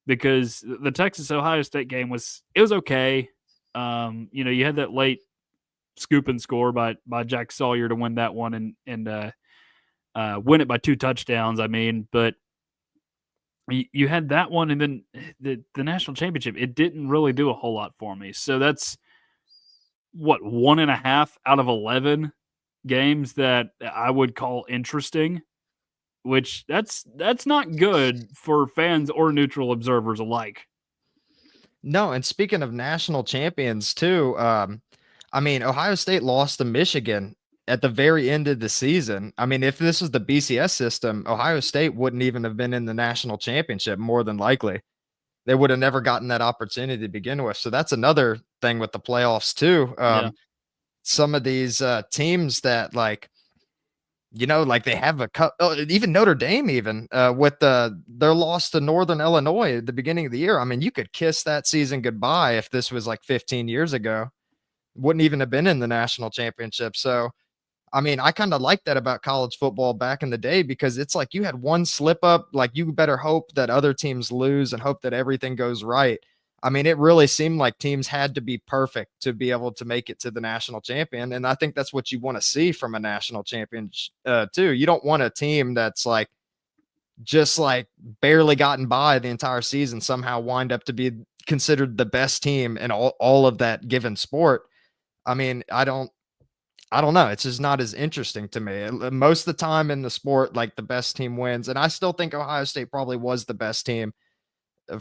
because the Texas Ohio State game was okay. You had that late scoop and score by Jack Sawyer to win that one and win it by 2 touchdowns. I mean, but you had that one, and then the national championship. It didn't really do a whole lot for me. So that's what 1.5 out of 11 games that I would call interesting, which that's not good for fans or neutral observers alike. No, and speaking of national champions too, I mean, Ohio State lost to Michigan at the very end of the season. I mean, if this was the BCS system, Ohio State wouldn't even have been in the national championship, more than likely. They would have never gotten that opportunity to begin with. So that's another thing with the playoffs too. Yeah. Some of these teams that like, like they have a cup, even Notre Dame, even with their loss to Northern Illinois at the beginning of the year. I mean, you could kiss that season goodbye if this was like 15 years ago. Wouldn't even have been in the national championship. So, I mean, I kind of like that about college football back in the day, because it's like you had one slip up, like you better hope that other teams lose and hope that everything goes right. I mean, it really seemed like teams had to be perfect to be able to make it to the national champion. And I think that's what you want to see from a national champion too. You don't want a team that's like just like barely gotten by the entire season somehow wind up to be considered the best team in all of that given sport. I mean, I don't know. It's just not as interesting to me. Most of the time in the sport, like the best team wins. And I still think Ohio State probably was the best team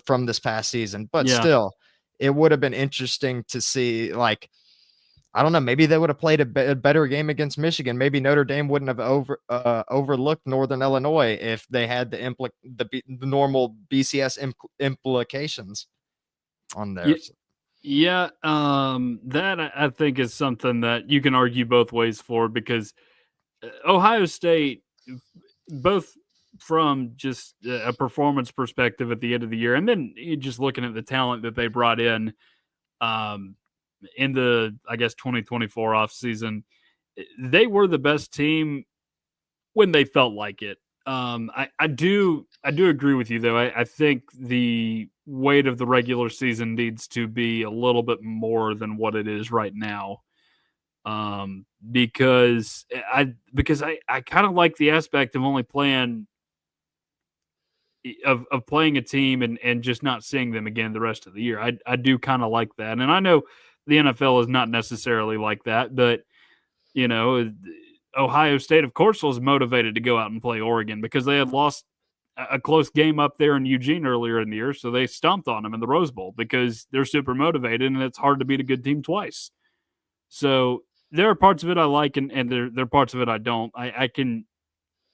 from this past season, but Yeah. still, it would have been interesting to see, like, I don't know, maybe they would have played a better game against Michigan. Maybe Notre Dame wouldn't have overlooked Northern Illinois if they had the normal BCS implications on there. Yeah, that I think is something that you can argue both ways for, because Ohio State, both from just a performance perspective at the end of the year, and then just looking at the talent that they brought um, in the, I guess, 2024 offseason, they were the best team when they felt like it. I do agree with you though. I think the weight of the regular season needs to be a little bit more than what it is right now. Because I kind of like the aspect of only playing of playing a team and just not seeing them again the rest of the year. I do kind of like that. And I know the NFL is not necessarily like that, but you know, Ohio State, of course, was motivated to go out and play Oregon because they had lost a close game up there in Eugene earlier in the year. So they stomped on them in the Rose Bowl because they're super motivated, and it's hard to beat a good team twice. So there are parts of it I like, and there are parts of it I don't. I can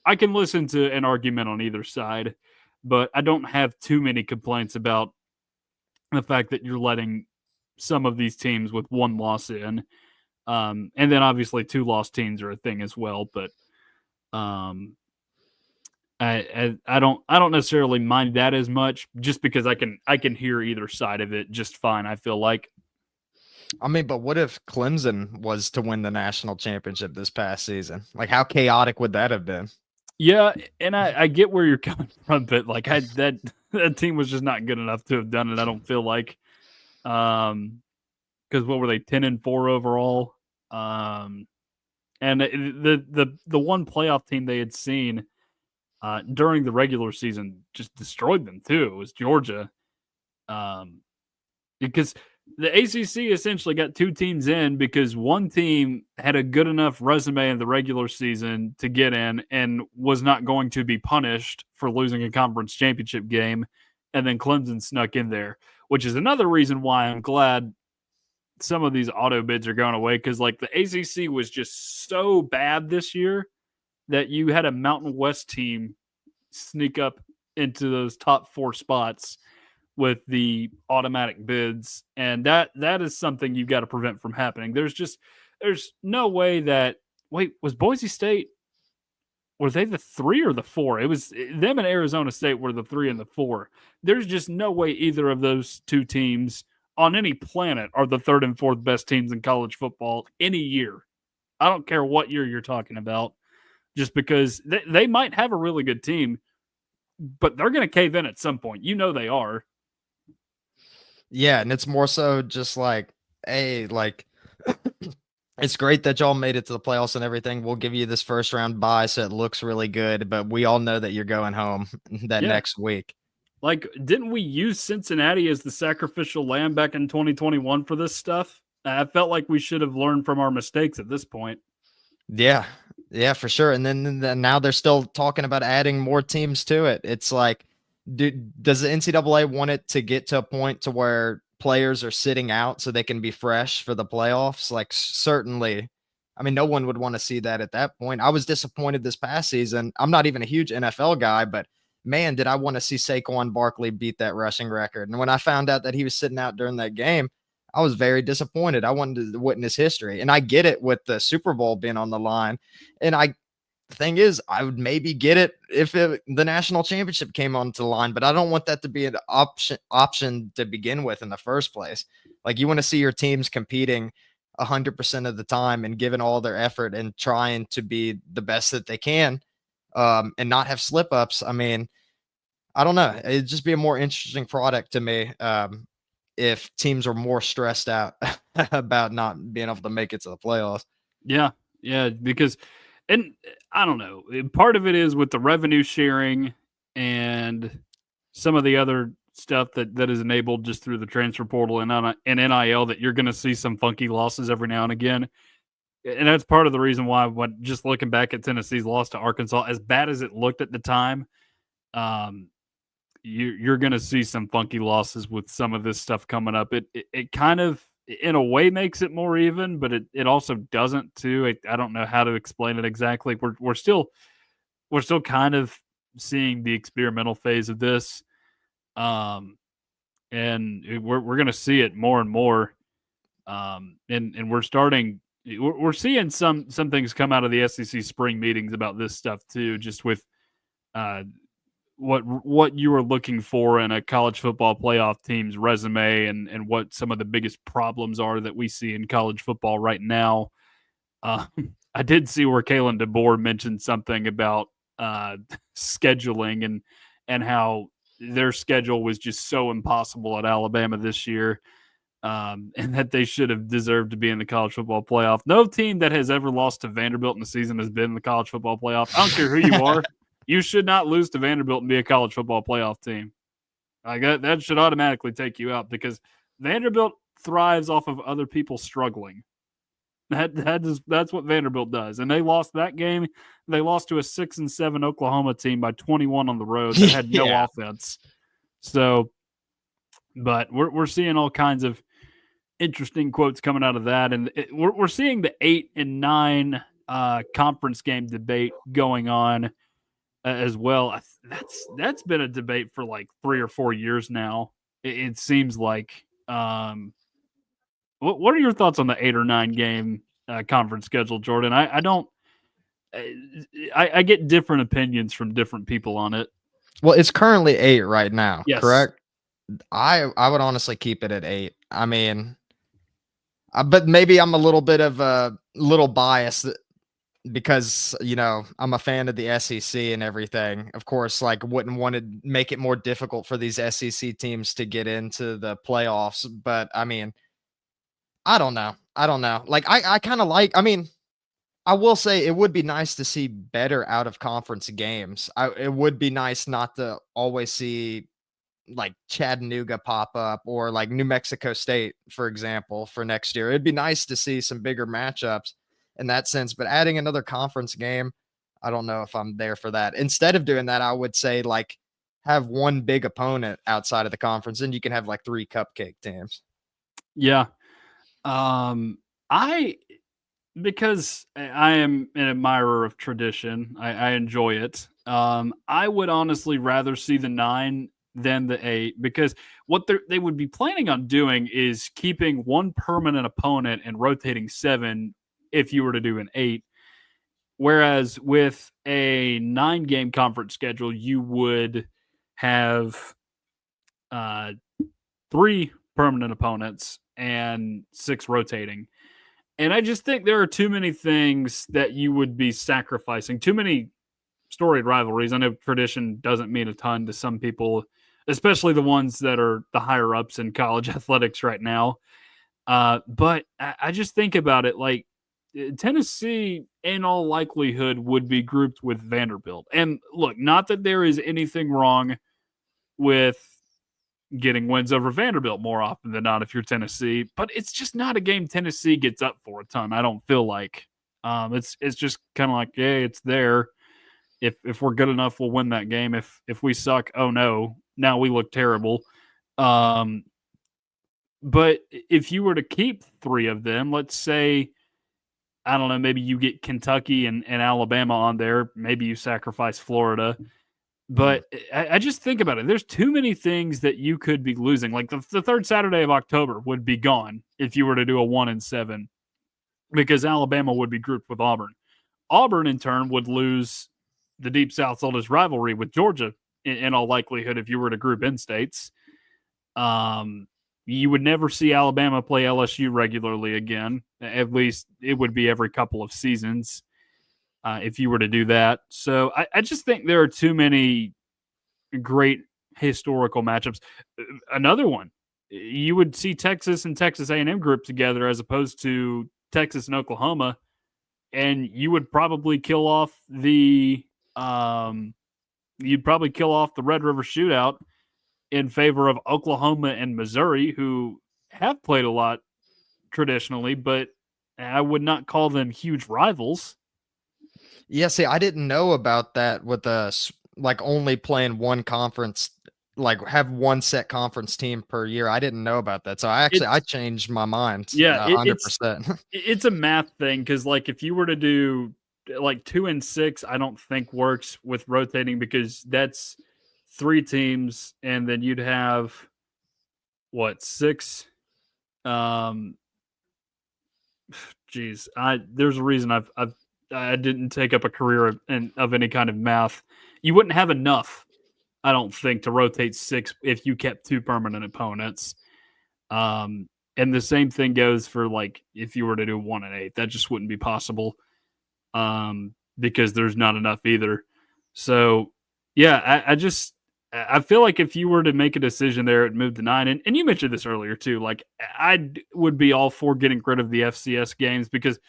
listen to an argument on either side, but I don't have too many complaints about the fact that you're letting some of these teams with one loss in. And then obviously 2 lost teams are a thing as well, but I don't necessarily mind that as much, just because I can hear either side of it just fine. I feel like. I mean, but what if Clemson was to win the national championship this past season? Like, how chaotic would that have been? Yeah, and I get where you're coming from, but like that team was just not good enough to have done it. I don't feel like. Because what were they, 10-4 overall? And the one playoff team they had seen during the regular season just destroyed them too. It was Georgia, because the ACC essentially got two teams in because one team had a good enough resume in the regular season to get in and was not going to be punished for losing a conference championship game, and then Clemson snuck in there, which is another reason why I'm glad some of these auto bids are going away, because like the ACC was just so bad this year that you had a Mountain West team sneak up into those top four spots with the automatic bids, and that is something you've got to prevent from happening. There's no way that was Boise State, were they the 3 or the 4? It was them and Arizona State were the 3 and the 4. There's just no way either of those two teams on any planet are the 3rd and 4th best teams in college football any year. I don't care what year you're talking about, just because they might have a really good team, but they're going to cave in at some point. You know they are. Yeah, and it's more so just like, hey, like it's great that y'all made it to the playoffs and everything. We'll give you this first round bye so it looks really good, but we all know that you're going home that next week. Like, didn't we use Cincinnati as the sacrificial lamb back in 2021 for this stuff? I felt like we should have learned from our mistakes at this point. Yeah, for sure. And then now they're still talking about adding more teams to it. It's like, does the NCAA want it to get to a point to where players are sitting out so they can be fresh for the playoffs? Like, certainly, I mean, no one would want to see that at that point. I was disappointed this past season. I'm not even a huge NFL guy, but man, did I want to see Saquon Barkley beat that rushing record. And when I found out that he was sitting out during that game, I was very disappointed. I wanted to witness history. And I get it with the Super Bowl being on the line. And the thing is, I would maybe get it if the national championship came onto the line, but I don't want that to be an option to begin with in the first place. Like, you want to see your teams competing 100% of the time and giving all their effort and trying to be the best that they can, and not have slip ups. I mean, I don't know. It'd just be a more interesting product to me, if teams are more stressed out about not being able to make it to the playoffs. Yeah, because, and I don't know, part of it is with the revenue sharing and some of the other stuff that is enabled just through the transfer portal and NIL, that you're going to see some funky losses every now and again. And that's part of the reason why, when just looking back at Tennessee's loss to Arkansas, as bad as it looked at the time, you're going to see some funky losses with some of this stuff coming up. It kind of, in a way, makes it more even, but it also doesn't too. I don't know how to explain it exactly. We're still kind of seeing the experimental phase of this, and we're going to see it more and more. And we're seeing some things come out of the SEC spring meetings about this stuff too, just with what you are looking for in a college football playoff team's resume, and what some of the biggest problems are that we see in college football right now. I did see where Kalen DeBoer mentioned something about scheduling and how their schedule was just so impossible at Alabama this year, and that they should have deserved to be in the college football playoff. No team that has ever lost to Vanderbilt in the season has been in the college football playoff. I don't care who you are. You should not lose to Vanderbilt and be a college football playoff team. Like that should automatically take you out, because Vanderbilt thrives off of other people struggling. That's what Vanderbilt does. And they lost that game. They lost to a 6-7 Oklahoma team by 21 on the road that had no offense. So, but we're seeing all kinds of interesting quotes coming out of that, and we're seeing the 8 and 9 conference game debate going on as well. That's been a debate for like 3 or 4 years now. It seems like. What are your thoughts on the 8 or 9 game conference schedule, Jordan? I don't. I get different opinions from different people on it. Well, it's currently 8 right now, yes. Correct? I would honestly keep it at 8. I mean, but maybe I'm a little bit of a little biased because, I'm a fan of the SEC and everything. Of course, like, wouldn't want to make it more difficult for these SEC teams to get into the playoffs. But I mean, I don't know. I don't know. Like, I kind of like, I mean, I will say it would be nice to see better out of conference games. It would be nice not to always see like Chattanooga pop up or like New Mexico State, for example, for next year. It'd be nice to see some bigger matchups in that sense, but adding another conference game, I don't know if I'm there for that. Instead of doing that, I would say like have one big opponent outside of the conference and you can have like 3 cupcake teams. Yeah. I because I am an admirer of tradition. I enjoy it. I would honestly rather see the 9 than the 8 because what they would be planning on doing is keeping one permanent opponent and rotating 7 if you were to do an 8. Whereas with a 9-game conference schedule, you would have 3 permanent opponents and 6 rotating. And I just think there are too many things that you would be sacrificing, too many storied rivalries. I know tradition doesn't mean a ton to some people, especially the ones that are the higher ups in college athletics right now. But I just think about it like Tennessee, in all likelihood, would be grouped with Vanderbilt. And look, not that there is anything wrong with getting wins over Vanderbilt more often than not if you're Tennessee, but it's just not a game Tennessee gets up for a ton. I don't feel like it's just kind of like, yeah, it's there. If we're good enough, we'll win that game. If we suck, oh no, now we look terrible. But if you were to keep 3 of them, let's say, I don't know, maybe you get Kentucky and Alabama on there, maybe you sacrifice Florida. But I just think about it. There's too many things that you could be losing. Like the third Saturday of October would be gone if you were to do a 1-7 because Alabama would be grouped with Auburn. Auburn, in turn, would lose the Deep South's oldest rivalry with Georgia in all likelihood if you were to group in states. You would never see Alabama play LSU regularly again. At least it would be every couple of seasons. If you were to do that. So I just think there are too many great historical matchups. Another one, you would see Texas and Texas A&M grouped together as opposed to Texas and Oklahoma, and you would probably kill off the Red River Shootout in favor of Oklahoma and Missouri, who have played a lot traditionally, but I would not call them huge rivals. Yeah, see, I didn't know about that with us, like only playing one conference, like have one set conference team per year. I didn't know about that. So I changed my mind. Yeah, 100%. It's a math thing because like if you were to do like 2 and 6, I don't think works with rotating because that's 3 teams and then you'd have what 6. Geez, there's a reason I didn't take up a career of any kind of math. You wouldn't have enough, I don't think, to rotate 6 if you kept 2 permanent opponents. And the same thing goes for like if you were to do 1 and 8, that just wouldn't be possible because there's not enough either. So yeah, I feel like if you were to make a decision there, it moved to 9. And you mentioned this earlier too. Like I would be all for getting rid of the FCS games because.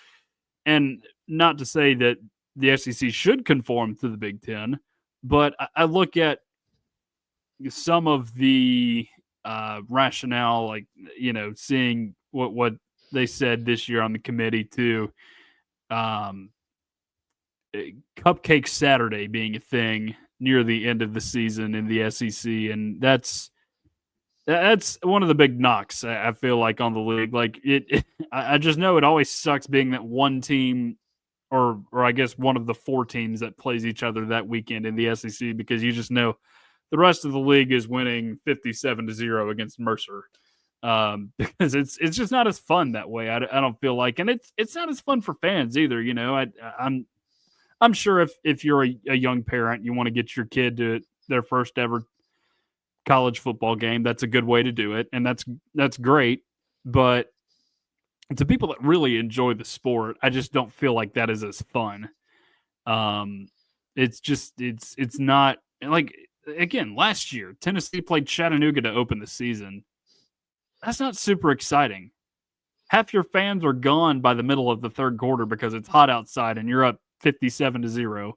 And not to say that the SEC should conform to the Big Ten, but I look at some of the rationale, like, seeing what they said this year on the committee to Cupcake Saturday being a thing near the end of the season in the SEC. And that's one of the big knocks I feel like on the league. Like I just know it always sucks being that one team, or I guess one of the 4 teams that plays each other that weekend in the SEC because you just know the rest of the league is winning 57-0 against Mercer. Because it's just not as fun that way. I don't feel like, and it's not as fun for fans either. I'm sure if you're a young parent, you want to get your kid to their first ever college football game, that's a good way to do it, and that's great. But to people that really enjoy the sport, I just don't feel like that is as fun. Um, it's not like, again, last year Tennessee played Chattanooga to open the season. That's not super exciting. Half your fans are gone by the middle of the third quarter because it's hot outside and you're up 57-0.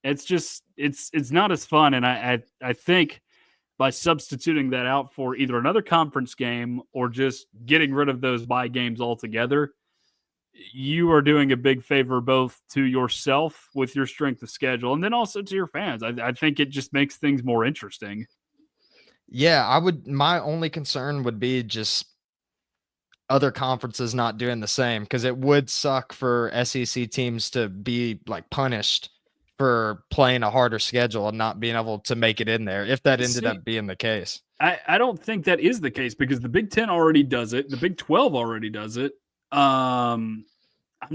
It's just it's not as fun, and I think by substituting that out for either another conference game or just getting rid of those bye games altogether, you are doing a big favor both to yourself with your strength of schedule and then also to your fans. I think it just makes things more interesting. Yeah, I would. My only concern would be just other conferences not doing the same, because it would suck for SEC teams to be like punished for playing a harder schedule and not being able to make it in there if that ended See, up being the case. I don't think that is the case because the Big Ten already does it. The Big 12 already does it. I'm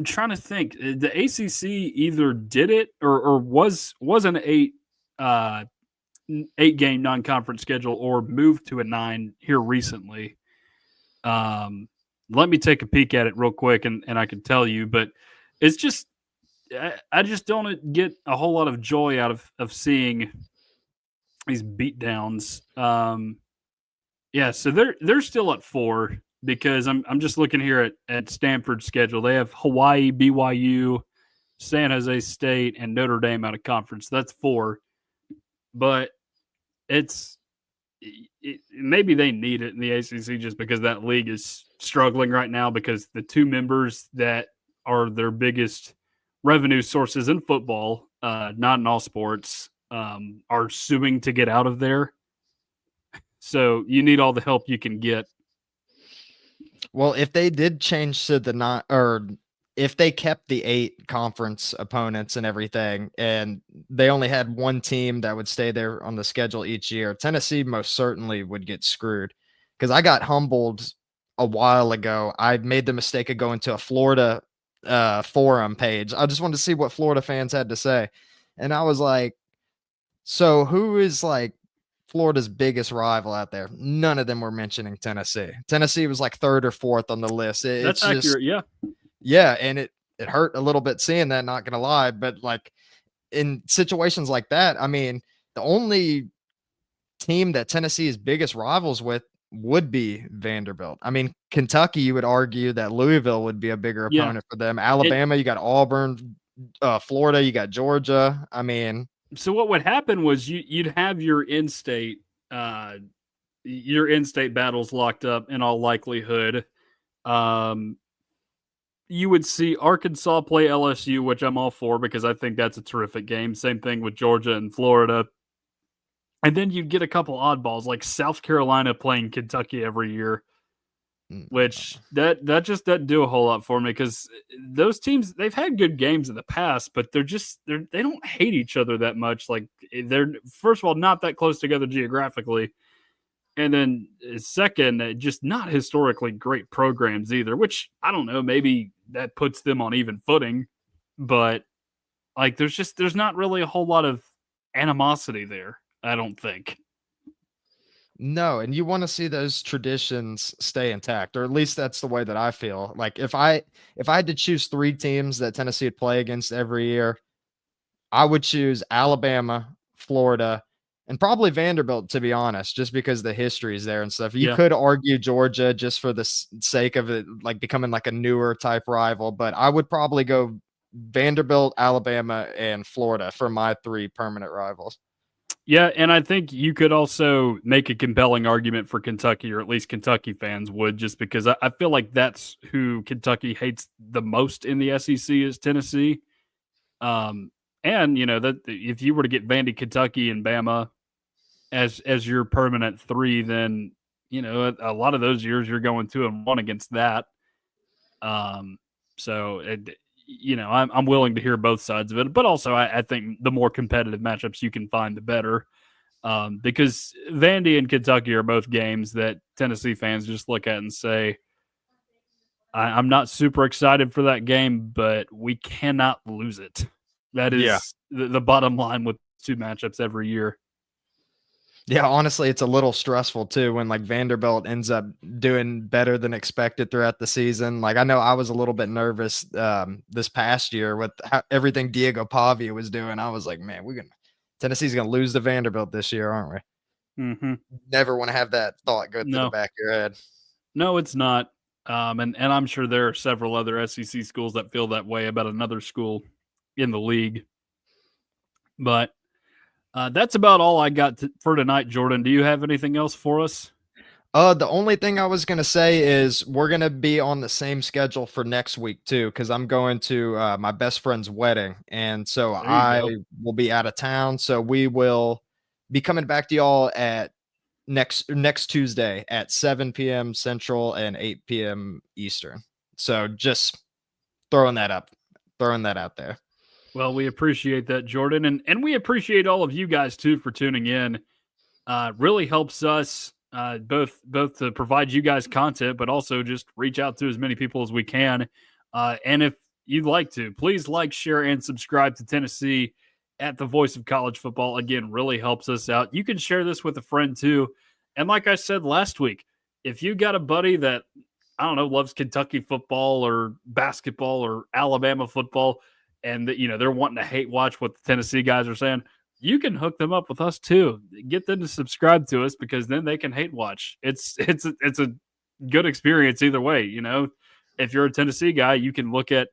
trying to think. The ACC either did it or was an uh, 8-game non-conference schedule or moved to a 9 here recently. Let me take a peek at it real quick and I can tell you, but it's just I just don't get a whole lot of joy out of seeing these beatdowns. Yeah, so they're still at 4 because I'm just looking here at Stanford's schedule. They have Hawaii, BYU, San Jose State, and Notre Dame out of conference. That's 4, but it's maybe they need it in the ACC just because that league is struggling right now because the 2 members that are their biggest revenue sources in football, not in all sports, are suing to get out of there. So you need all the help you can get. Well, if they did change to the 9, or if they kept the 8 conference opponents and everything, and they only had one team that would stay there on the schedule each year, Tennessee most certainly would get screwed. Because I got humbled a while ago. I made the mistake of going to a Florida forum page. I just wanted to see what Florida fans had to say. And I was like, so who is like Florida's biggest rival out there? None of them were mentioning Tennessee. Tennessee was like 3rd or 4th on the list. That's It's just, accurate, yeah. yeah, and it hurt a little bit seeing that, not gonna lie. But like in situations like that, I mean, the only team that Tennessee's biggest rivals with would be Vanderbilt. I mean, Kentucky, you would argue that Louisville would be a bigger Yeah. opponent for them. Alabama, you got Auburn. Florida, you got Georgia. I mean, so what would happen was you'd have your in-state battles locked up in all likelihood. You would see Arkansas play LSU, which I'm all for because I think that's a terrific game. Same thing with Georgia and Florida. And then you'd get a couple oddballs like South Carolina playing Kentucky every year, which that just doesn't do a whole lot for me because those teams, they've had good games in the past, but they don't hate each other that much. Like they're, first of all, not that close together geographically. And then second, just not historically great programs either, which I don't know, maybe that puts them on even footing, but like there's not really a whole lot of animosity there, I don't think. no, and you want to see those traditions stay intact, or at least that's the way that I feel. Like if I had to choose 3 teams that Tennessee would play against every year, I would choose Alabama, Florida, and probably Vanderbilt, to be honest, just because the history is there and stuff. You Yeah. could argue Georgia just for the sake of it, like becoming like a newer type rival, but I would probably go Vanderbilt, Alabama, and Florida for my 3 permanent rivals. Yeah, and I think you could also make a compelling argument for Kentucky, or at least Kentucky fans would, just because I feel like that's who Kentucky hates the most in the SEC is Tennessee. And you know that if you were to get Vandy, Kentucky, and Bama as your permanent 3, then you know a lot of those years you're going 2-1 against that. So you know I'm willing to hear both sides of it, but also I think the more competitive matchups you can find, the better. Because Vandy and Kentucky are both games that Tennessee fans just look at and say, I'm not super excited for that game, but we cannot lose it. That is the bottom line with 2 matchups every year. Yeah, honestly, it's a little stressful too when like Vanderbilt ends up doing better than expected throughout the season. Like I know I was a little bit nervous this past year with everything Diego Pavia was doing. I was like, man, Tennessee's gonna lose to Vanderbilt this year, aren't we? Mm-hmm. Never want to have that thought go through the No, back of your head. no, it's not. And I'm sure there are several other SEC schools that feel that way about another school in the league. But that's about all I got for tonight, Jordan. Do you have anything else for us? The only thing I was gonna say is we're gonna be on the same schedule for next week too, because I'm going to my best friend's wedding, and so There you I go. will be out of town. So we will be coming back to y'all at next Tuesday at 7 p.m. Central and 8 p.m. Eastern. So just throwing that out there. Well, we appreciate that, Jordan, and we appreciate all of you guys too for tuning in. Really helps us both to provide you guys content, but also just reach out to as many people as we can. And if you'd like to, please like, share, and subscribe to Tennessee at the Voice of College Football. Again, really helps us out. You can share this with a friend too. And like I said last week, if you got a buddy that I don't know loves Kentucky football or basketball or Alabama football, and that they're wanting to hate watch what the Tennessee guys are saying, you can hook them up with us too. Get them to subscribe to us because then they can hate watch. It's a good experience either way. If you're a Tennessee guy, you can look at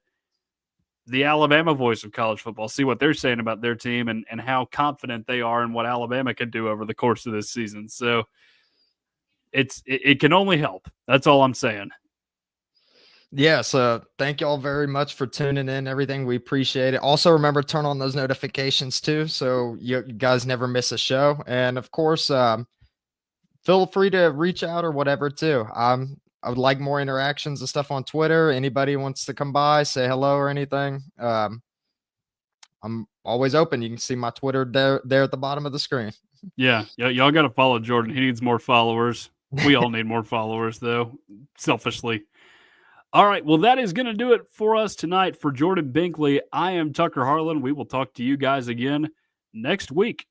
the Alabama voice of college football, see what they're saying about their team and how confident they are in what Alabama can do over the course of this season. So it can only help. That's all I'm saying. Yeah, so thank y'all very much for tuning in, everything. We appreciate it. Also, remember turn on those notifications too, so you guys never miss a show. And of course, feel free to reach out or whatever too. I would like more interactions and stuff on Twitter. Anybody wants to come by, say hello or anything. I'm always open. You can see my Twitter there at the bottom of the screen. Yeah, y'all got to follow Jordan. He needs more followers. We all need more followers, though, selfishly. All right, well, that is going to do it for us tonight. For Jordan Binkley, I am Tucker Harlan. We will talk to you guys again next week.